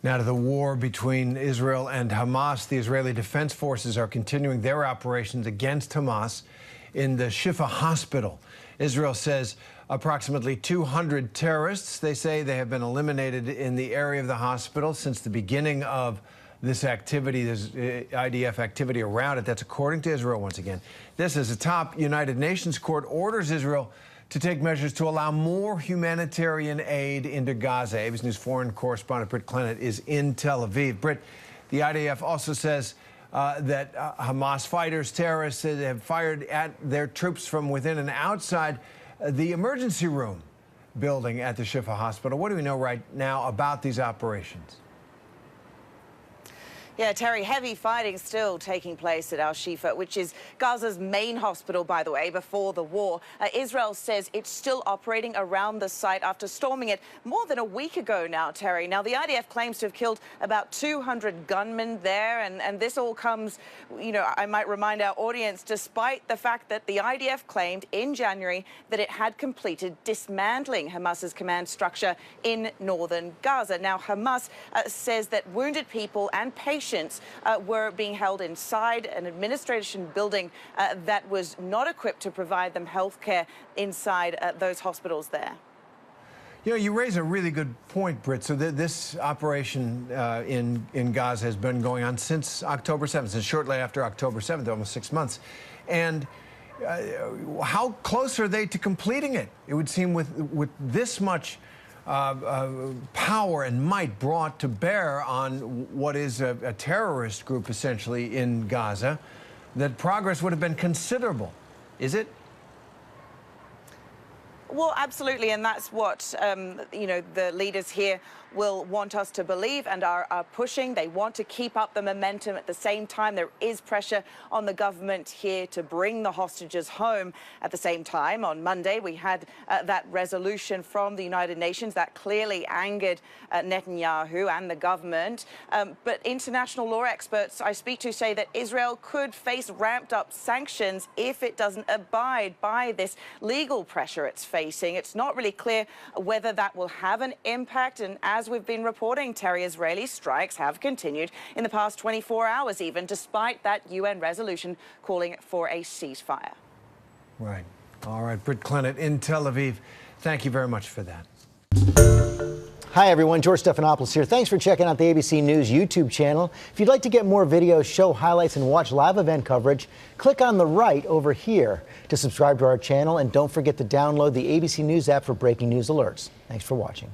Now to the war between Israel and Hamas. The Israeli Defense Forces are continuing their operations against Hamas in the Shifa hospital. Israel says approximately 200 terrorists, they say, they have been eliminated in the area of the hospital since the beginning of this activity. There's IDF activity around it. That's according to Israel once again. This is a top United Nations court orders Israel to take measures to allow more humanitarian aid into Gaza. ABC News foreign correspondent Britt Clennett is in Tel Aviv. Britt, the IDF also says that Hamas fighters, terrorists, have fired at their troops from within and outside the emergency room building at the Shifa hospital. What do we know right now about these operations? Yeah, Terry, heavy fighting still taking place at Al-Shifa, which is Gaza's main hospital, by the way, before the war. Israel says it's still operating around the site after storming it more than a week ago now, Terry. Now, the IDF claims to have killed about 200 gunmen there, and this all comes, you know, I might remind our audience, despite the fact that the IDF claimed in January that it had completed dismantling Hamas's command structure in northern Gaza. Now, Hamas says that wounded people and patients were being held inside an administration building that was not equipped to provide them health care inside those hospitals there. You know, you raise a really good point, Britt. So this operation in Gaza has been going on since October 7th, since shortly after October 7th, almost 6 months. And how close are they to completing it? It would seem with this much power and might brought to bear on what is a terrorist group, essentially, in Gaza, that progress would have been considerable. Is it? Well, absolutely, and that's what, you know, the leaders here will want us to believe and are pushing. They want to keep up the momentum. At the same time, there is pressure on the government here to bring the hostages home. At the same time, on Monday, we had that resolution from the United Nations that clearly angered Netanyahu and the government. But international law experts I speak to say that Israel could face ramped up sanctions if it doesn't abide by this legal pressure it's facing. It's not really clear whether that will have an impact, and as we've been reporting, Terry, Israeli strikes have continued in the past 24 hours even, despite that UN resolution calling for a ceasefire. Right. All right, Britt Clennett in Tel Aviv. Thank you very much for that. Hi, everyone. George Stephanopoulos here. Thanks for checking out the ABC News YouTube channel. If you'd like to get more videos, show highlights, and watch live event coverage, click on the right over here to subscribe to our channel. And don't forget to download the ABC News app for breaking news alerts. Thanks for watching.